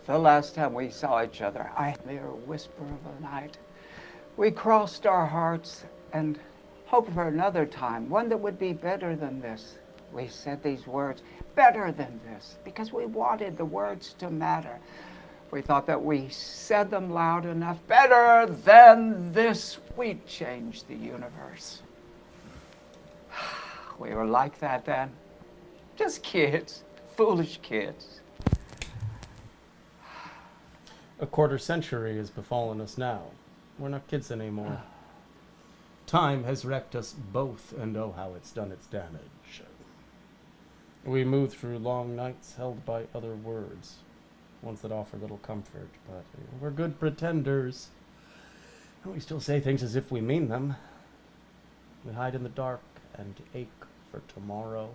The last time we saw each other, I mere whisper of a night. We crossed our hearts and hoped for another time, one that would be better than this. We said these words, better than this, because we wanted the words to matter. We thought that we said them loud enough, better than this. We changed the universe. We were like that then. Just kids, foolish kids. A quarter century has befallen us now. We're not kids anymore. Time has wrecked us both, and oh, how it's done its damage. We move through long nights held by other words, ones that offer little comfort, but we're good pretenders. And we still say things as if we mean them. We hide in the dark and ache for tomorrow,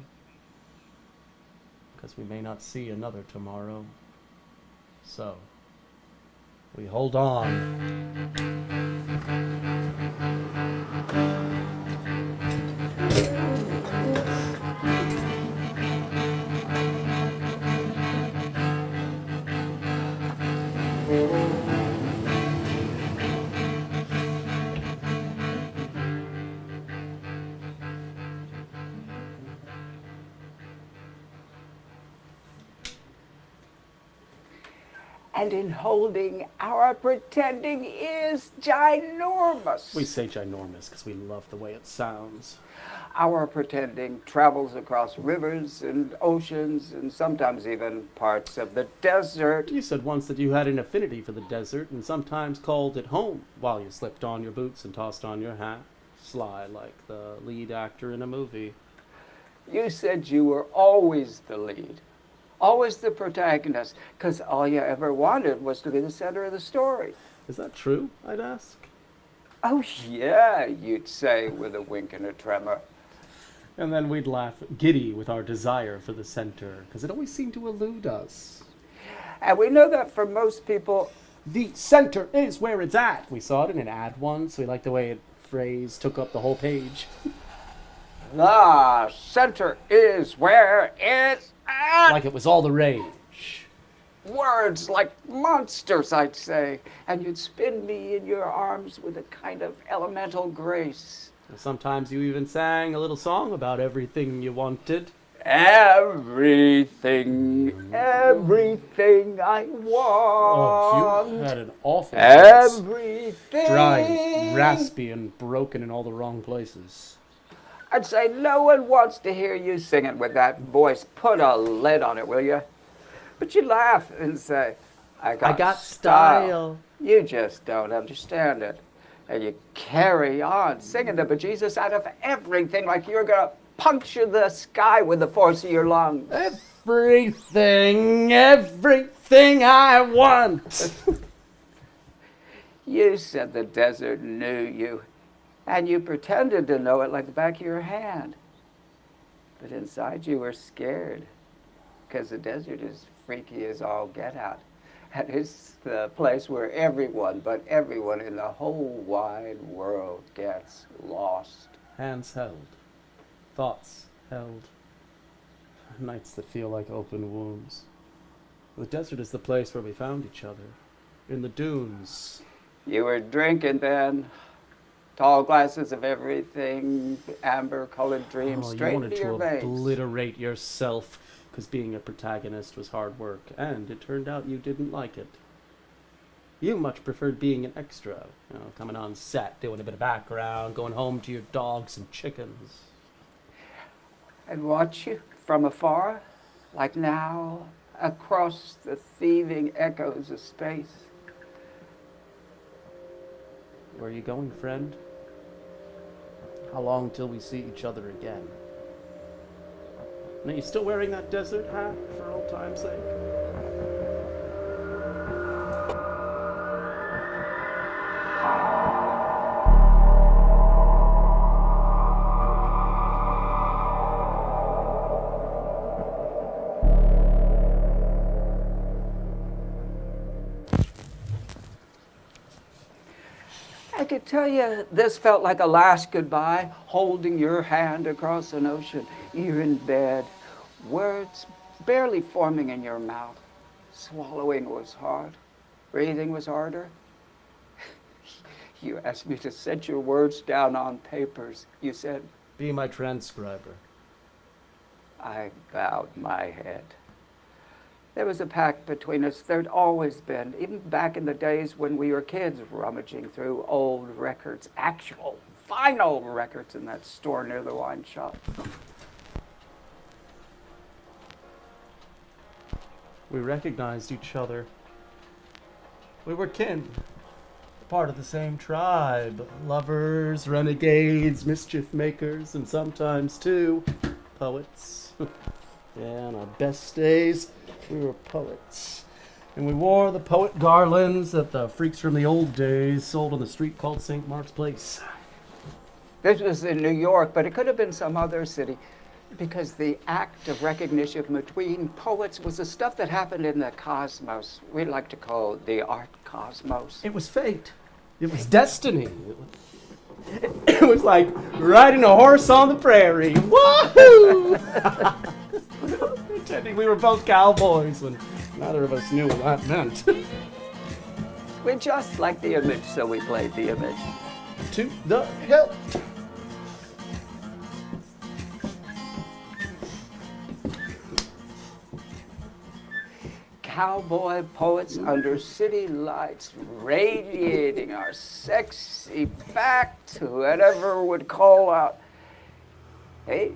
because we may not see another tomorrow. So, we hold on. And in holding, our pretending is ginormous. We say ginormous because we love the way it sounds. Our pretending travels across rivers and oceans and sometimes even parts of the desert. You said once that you had an affinity for the desert and sometimes called it home while you slipped on your boots and tossed on your hat, sly like the lead actor in a movie. You said you were always the lead. Always the protagonist, because all you ever wanted was to be the center of the story. Is that true, I'd ask? Oh, yeah, you'd say with a wink and a tremor. And then we'd laugh giddy with our desire for the center, because it always seemed to elude us. And we know that for most people, the center is where it's at. We saw it in an ad once. We liked the way it phrased, took up the whole page. the center is where it's at. Like it was all the rage. Words like monsters, I'd say, and you'd spin me in your arms with a kind of elemental grace. Sometimes you even sang a little song about everything you wanted. Everything I want. Oh, you had an awful voice. Everything. Dry, raspy, and broken in all the wrong places. I'd say no one wants to hear you singing with that voice. Put a lid on it, will you? But you laugh and say, I got style. You just don't understand it. And you carry on singing the bejesus out of everything like you're going to puncture the sky with the force of your lungs. Everything I want. You said the desert knew you, and you pretended to know it like the back of your hand. But inside you were scared, because the desert is freaky as all get out. And it's the place where everyone, but everyone in the whole wide world gets lost. Hands held. Thoughts held. Nights that feel like open wounds. The desert is the place where we found each other. In the dunes. You were drinking then. Tall glasses of everything, amber-colored dreams, straight into your veins. You wanted to obliterate yourself, because being a protagonist was hard work, and it turned out you didn't like it. You much preferred being an extra, coming on set, doing a bit of background, going home to your dogs and chickens. I'd watch you from afar, like now, across the thieving echoes of space. Where are you going, friend? How long till we see each other again? And are you still wearing that desert hat for old time's sake? I could tell you this felt like a last goodbye, holding your hand across an ocean. You're in bed, words barely forming in your mouth, Swallowing was hard. Breathing was harder. You asked me to set your words down on papers. You said, "Be my transcriber." I bowed my head. There was a pact between us. There'd always been, even back in the days when we were kids rummaging through old records, actual vinyl records in that store near the wine shop. We recognized each other. We were kin, part of the same tribe. Lovers, renegades, mischief makers, and sometimes, too, poets. Yeah, on our best days, we were poets. And we wore the poet garlands that the freaks from the old days sold on the street called St. Mark's Place. This was in New York, but it could have been some other city, because the act of recognition between poets was the stuff that happened in the cosmos. We like to call it the art cosmos. It was fate. It was destiny. It was like riding a horse on the prairie. Woohoo! Pretending we were both cowboys when neither of us knew what that meant. We just liked the image, so we played the image. To the hilt. Cowboy poets under city lights, radiating our sexy back to whatever would call out, hey.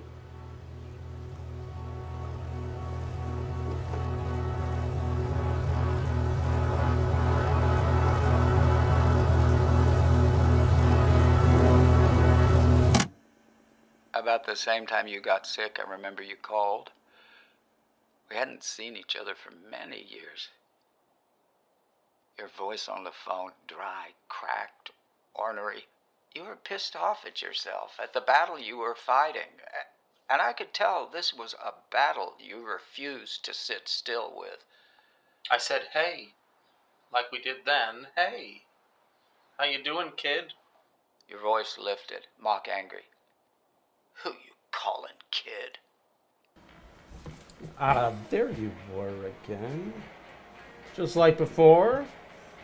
About the same time you got sick, I remember you called. We hadn't seen each other for many years. Your voice on the phone, dry, cracked, ornery. You were pissed off at yourself, at the battle you were fighting. And I could tell this was a battle you refused to sit still with. I said, hey, like we did then. Hey, how you doing, kid? Your voice lifted, mock angry. Who you callin' kid? There you were again. Just like before.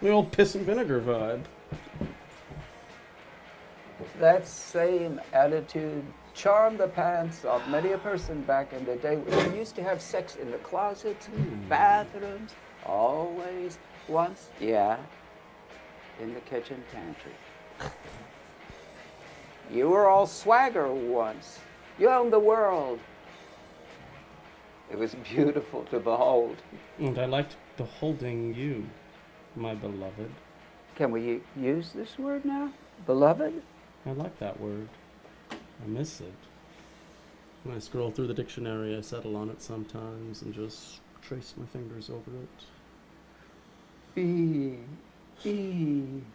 The old piss and vinegar vibe. That same attitude charmed the pants of many a person back in the day. We used to have sex in the closets, bathrooms, always, once, yeah, in the kitchen pantry. You were all swagger once. You owned the world. It was beautiful to behold. And I liked beholding you, my beloved. Can we use this word now? Beloved? I like that word. I miss it. When I scroll through the dictionary, I settle on it sometimes and just trace my fingers over it. B-E-L-O-V-E-D.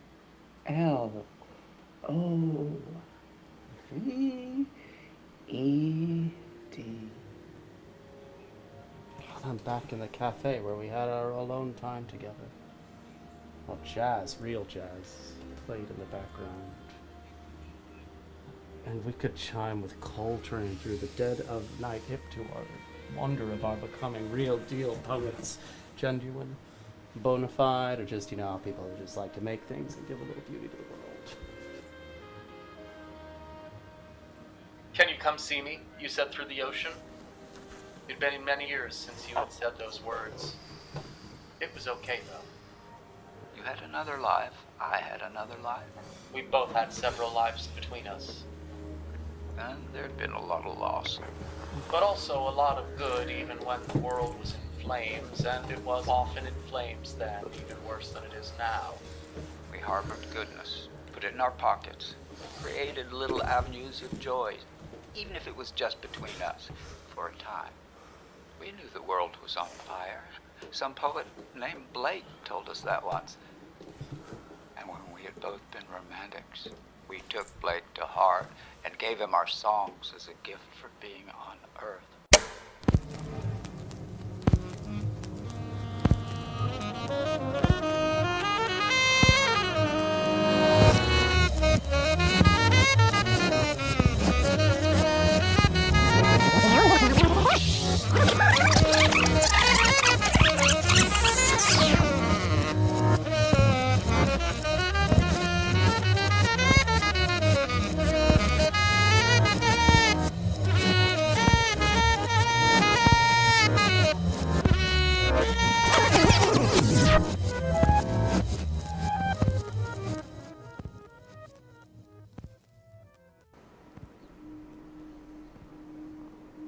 I'm back in the cafe where we had our alone time together. Well, jazz, real jazz, played in the background. And we could chime with Coltrane through the dead of night, hip to our wonder of our becoming real deal poets. Genuine, bona fide, or just, you know, people who just like to make things and give a little beauty to the world. Can you come see me? You said through the ocean. It'd been many years since you had said those words. It was okay, though. You had another life. I had another life. We both had several lives between us. And there'd been a lot of loss. But also a lot of good, even when the world was in flames, and it was often in flames then, even worse than it is now. We harbored goodness, put it in our pockets, created little avenues of joy, even if it was just between us, for a time. We knew the world was on fire. Some poet named Blake told us that once. And when we had both been romantics, we took Blake to heart and gave him our songs as a gift for being on Earth.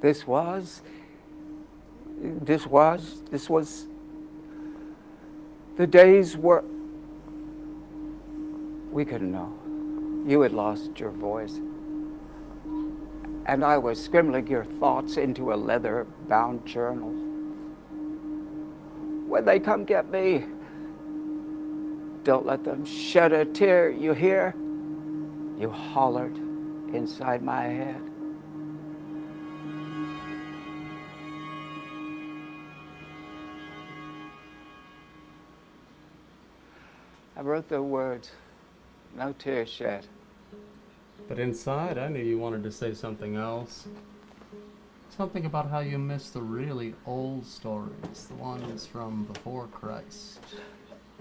This was the days where we couldn't know. You had lost your voice. And I was scribbling your thoughts into a leather-bound journal. When they come get me, don't let them shed a tear, you hear? You hollered inside my head. I wrote the words, no tears shed. But inside, I knew you wanted to say something else. Something about how you miss the really old stories, the ones from before Christ.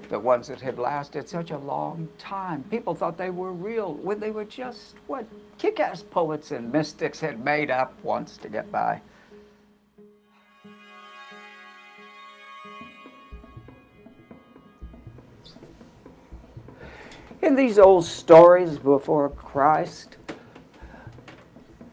The ones that had lasted such a long time. People thought they were real when they were just what kick-ass poets and mystics had made up once to get by. In these old stories before Christ,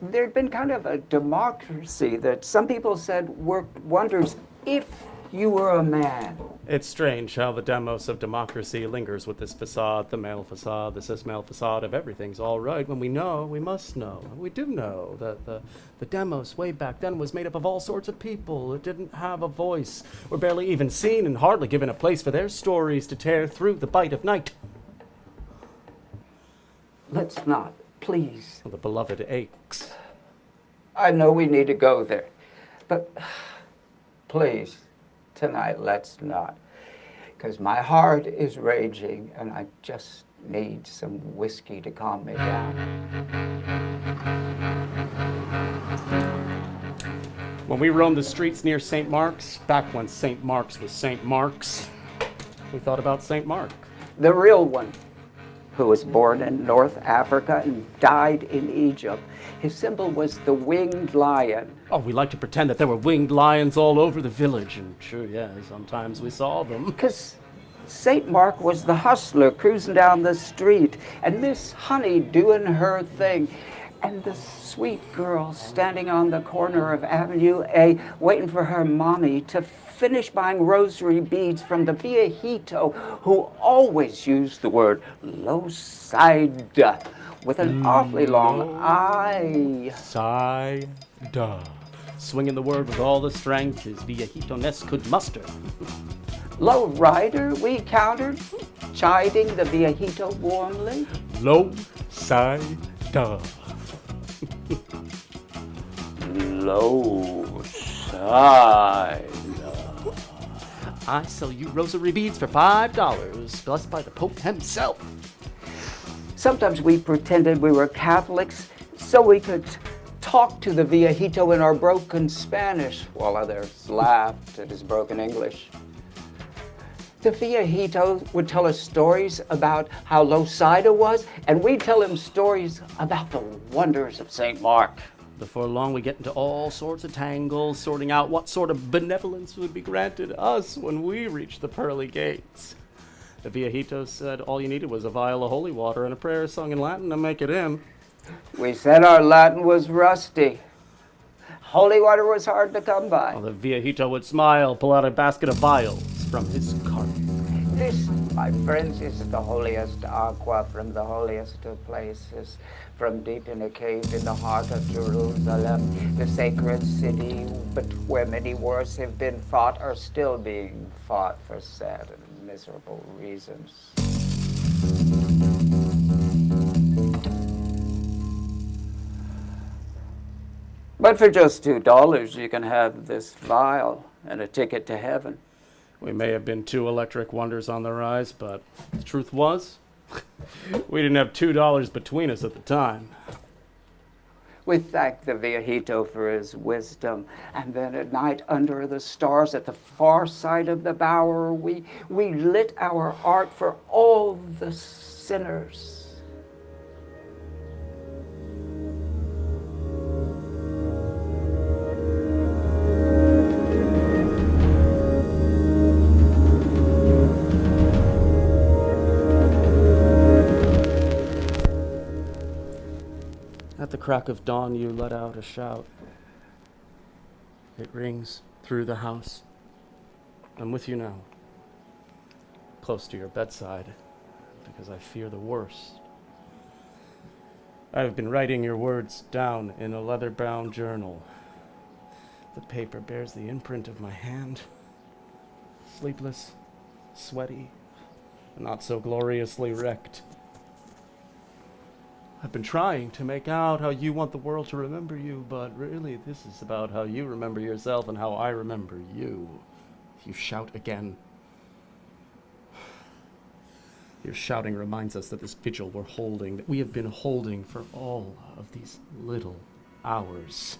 there'd been kind of a democracy that some people said worked wonders if you were a man. It's strange how the demos of democracy lingers with this facade, the male facade, the cis-male facade of everything's all right, when we know, we must know. We do know that the demos way back then was made up of all sorts of people who didn't have a voice, were barely even seen and hardly given a place for their stories to tear through the bite of night. Let's not, please. The beloved aches. I know we need to go there, but please, tonight, let's not. Because my heart is raging and I just need some whiskey to calm me down. When we roamed the streets near St. Mark's, back when St. Mark's was St. Mark's, we thought about St. Mark. The real one, who was born in North Africa and died in Egypt. His symbol was the winged lion. Oh, we like to pretend that there were winged lions all over the village, and sure, yeah, sometimes we saw them. Because St. Mark was the hustler cruising down the street, and Miss Honey doing her thing, and the sweet girl standing on the corner of Avenue A waiting for her mommy to finish buying rosary beads from the viejito who always used the word losida with an awfully long I. Side-da. Swinging the word with all the strength his viejito-ness could muster. Low rider, we countered, chiding the viejito warmly. Low-side-da. Low-side. I sell you rosary beads for $5, blessed by the Pope himself. Sometimes we pretended we were Catholics so we could talk to the viejito in our broken Spanish, while others laughed at his broken English. The viejito would tell us stories about how Losida was, and we'd tell him stories about the wonders of St. Mark. Before long, we get into all sorts of tangles, sorting out what sort of benevolence would be granted us when we reach the pearly gates. The viejito said all you needed was a vial of holy water and a prayer sung in Latin to make it in. We said our Latin was rusty. Holy water was hard to come by. Well, the viejito would smile, pull out a basket of vials from his cart. This, my friends, is the holiest aqua from the holiest of places, from deep in a cave in the heart of Jerusalem, the sacred city, but where many wars have been fought, are still being fought for sad and miserable reasons. But for just $2, you can have this vial and a ticket to heaven. We may have been two electric wonders on the rise, but the truth was, we didn't have $2 between us at the time. We thank the viejito for his wisdom, and then at night under the stars at the far side of the bower, we lit our art for all the sinners. At the crack of dawn, you let out a shout. It rings through the house. I'm with you now, close to your bedside, because I fear the worst. I have been writing your words down in a leather-bound journal. The paper bears the imprint of my hand. Sleepless, sweaty, not so gloriously wrecked. I've been trying to make out how you want the world to remember you, but really this is about how you remember yourself and how I remember you. You shout again. Your shouting reminds us that this vigil we're holding, that we have been holding for all of these little hours,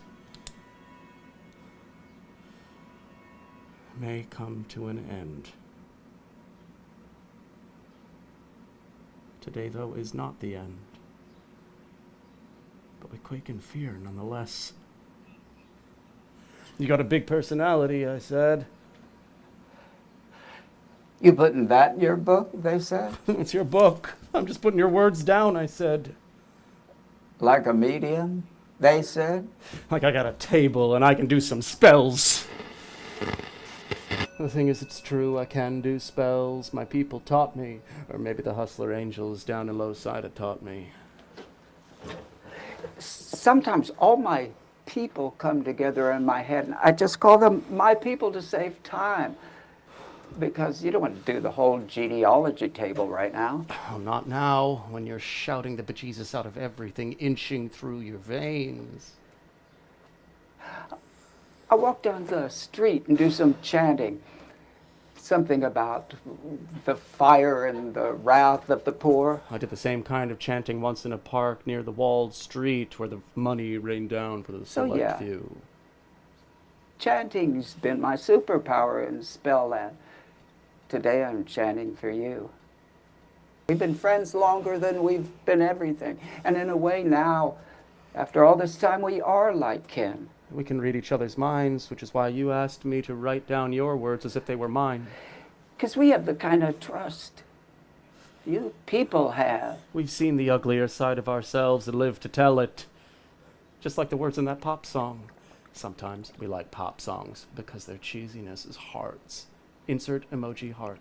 may come to an end. Today, though, is not the end. But we quake in fear nonetheless. You got a big personality, I said. You putting that in your book, they said? It's your book. I'm just putting your words down, I said. Like a medium, they said? Like I got a table and I can do some spells. The thing is, it's true, I can do spells. My people taught me. Or maybe the hustler angels down in Low Side taught me. Sometimes all my people come together in my head, and I just call them my people to save time. Because you don't want to do the whole genealogy table right now. Oh, not now, when you're shouting the bejesus out of everything, inching through your veins. I walk down the street and do some chanting. Something about the fire and the wrath of the poor. I did the same kind of chanting once in a park near the walled street where the money rained down for the select few. Chanting's been my superpower in Spellland. Today I'm chanting for you. We've been friends longer than we've been everything. And in a way now, after all this time, we are like kin. We can read each other's minds, which is why you asked me to write down your words as if they were mine. Because we have the kind of trust you people have. We've seen the uglier side of ourselves and lived to tell it. Just like the words in that pop song. Sometimes we like pop songs because their cheesiness is hearts. Insert emoji heart.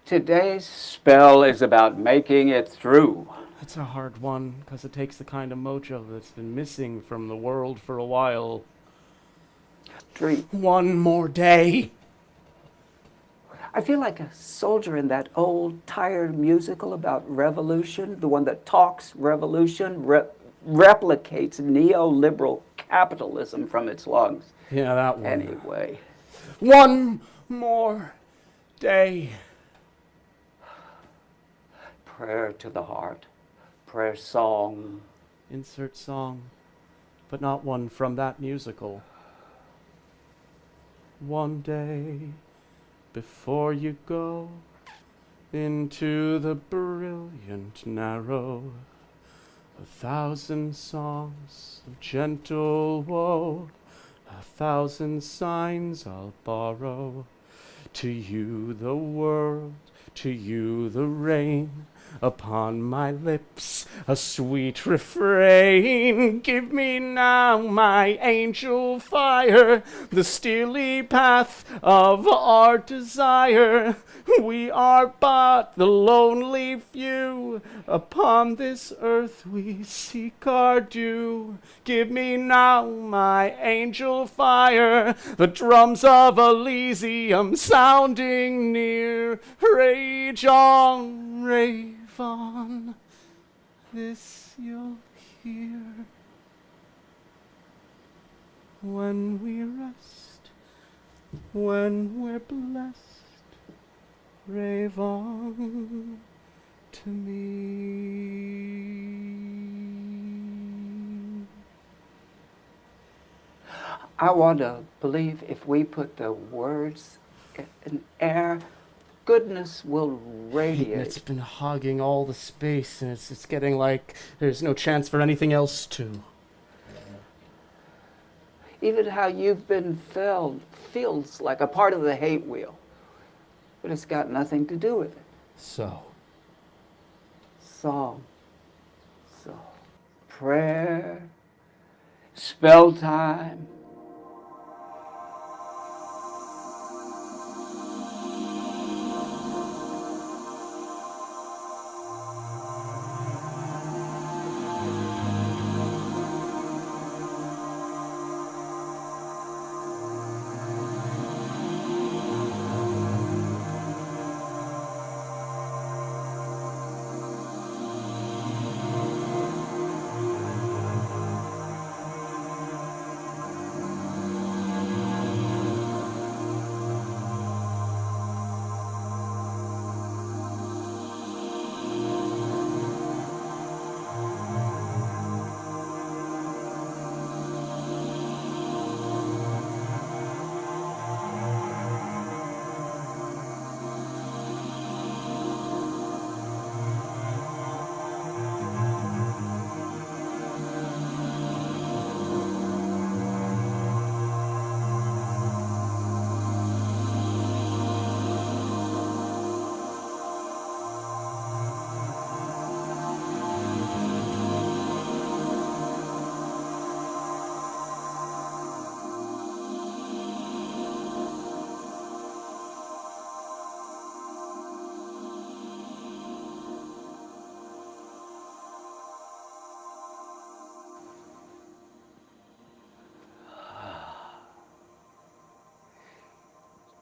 Today's spell is about making it through. It's a hard one, because it takes the kind of mojo that's been missing from the world for a while. One more day. I feel like a soldier in that old, tired musical about revolution, the one that talks revolution, replicates neoliberal capitalism from its lungs. Yeah, that one. Anyway. One more day. Prayer to the heart. Prayer song. Insert song, but not one from that musical. One day before you go into the brilliant narrow, 1,000 songs of gentle woe, 1,000 signs I'll borrow. To you the world, to you the rain, upon my lips a sweet refrain. Give me now my angel fire, the steely path of our desire. We are but the lonely few, upon this earth we seek our due. Give me now my angel fire, the drums of Elysium sounding near. Rage on, rave on, this you'll hear. When we rest, when we're blessed, rave on to me. I want to believe if we put the words in air, goodness will radiate. It's been hogging all the space, and it's getting like there's no chance for anything else to. Even how you've been filled feels like a part of the hate wheel. But it's got nothing to do with it. So. Song. Prayer. Spell time.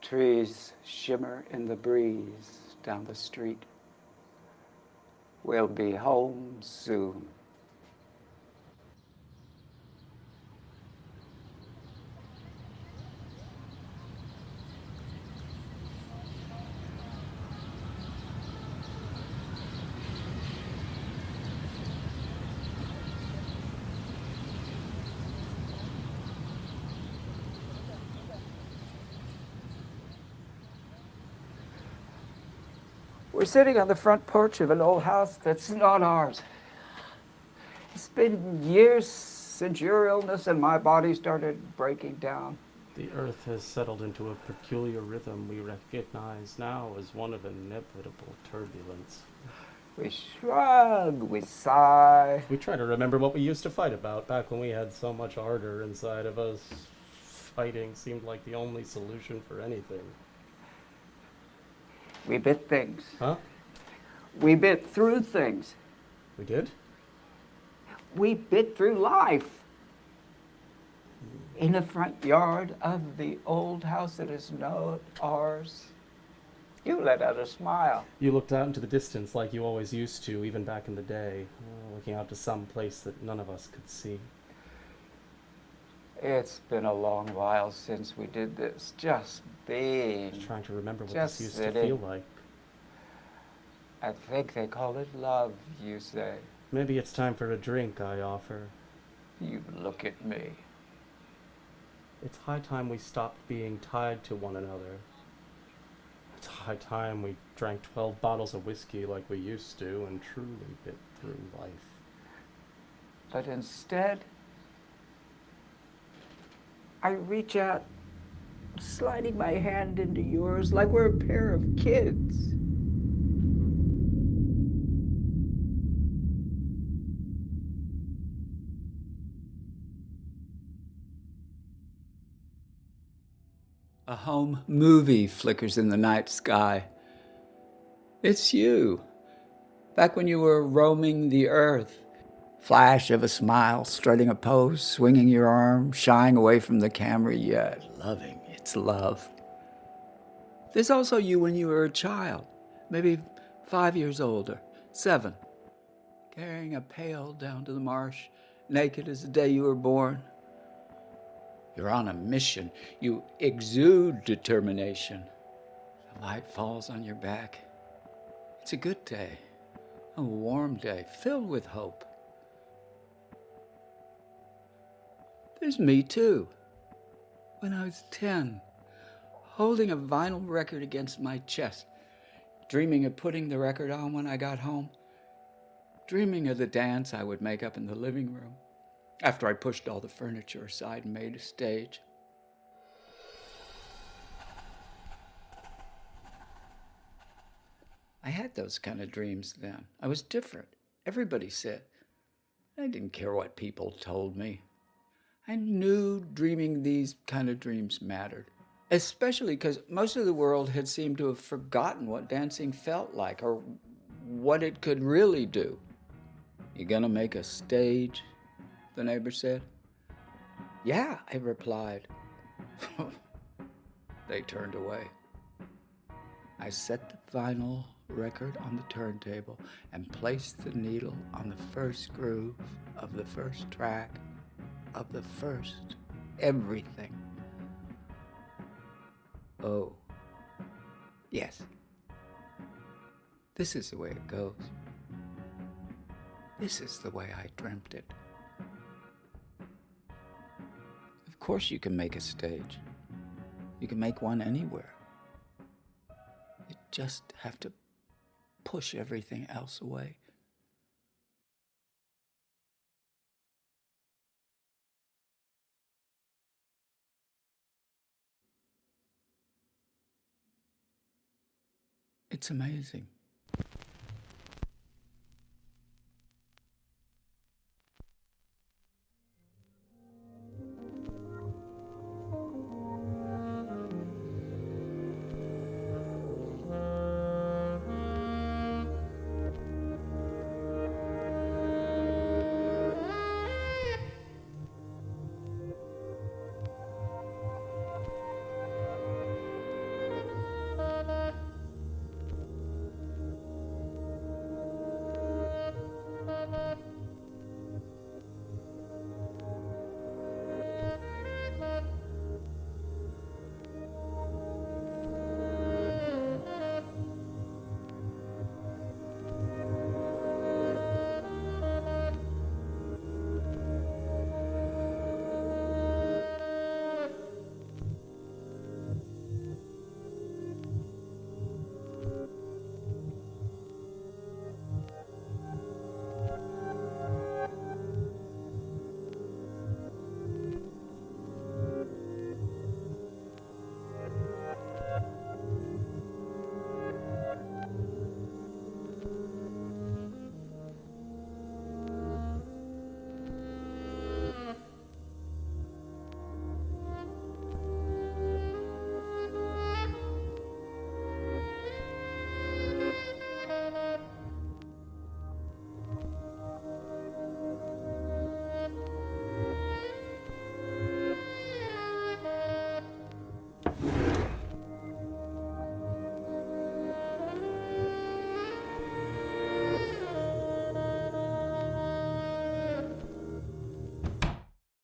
Trees shimmer in the breeze down the street. We'll be home soon. We're sitting on the front porch of an old house that's not ours. It's been years since your illness and my body started breaking down. The earth has settled into a peculiar rhythm we recognize now as one of inevitable turbulence. We shrug, we sigh. We try to remember what we used to fight about back when we had so much ardor inside of us. Fighting seemed like the only solution for anything. We bit things. Huh? We bit through things. We did? We bit through life. In the front yard of the old house that is not ours. You let out a smile. You looked out into the distance like you always used to, even back in the day, looking out to some place that none of us could see. It's been a long while since we did this. Just being. Just trying to remember what Just this used sitting. to feel like. I think they call it love, you say. Maybe it's time for a drink, I offer. You look at me. It's high time we stopped being tied to one another. It's high time we drank 12 bottles of whiskey like we used to and truly bit through life. But instead, I reach out, sliding my hand into yours like we're a pair of kids. A home movie flickers in the night sky. It's you, back when you were roaming the earth. Flash of a smile, strutting a pose, swinging your arm, shying away from the camera, yet loving its love. There's also you when you were a child, maybe 5 years old or 7, carrying a pail down to the marsh, naked as the day you were born. You're on a mission. You exude determination. The light falls on your back. It's a good day, a warm day, filled with hope. There's me too, when I was 10, holding a vinyl record against my chest, dreaming of putting the record on when I got home, dreaming of the dance I would make up in the living room after I pushed all the furniture aside and made a stage. I had those kind of dreams then. I was different. Everybody said. I didn't care what people told me. I knew dreaming these kind of dreams mattered, especially because most of the world had seemed to have forgotten what dancing felt like or what it could really do. "You gonna make a stage?" the neighbor said. "Yeah," I replied. They turned away. I set the vinyl record on the turntable and placed the needle on the first groove of the first track of the first everything. Oh, yes. This is the way it goes. This is the way I dreamt it. Of course you can make a stage. You can make one anywhere. You just have to push everything else away. It's amazing.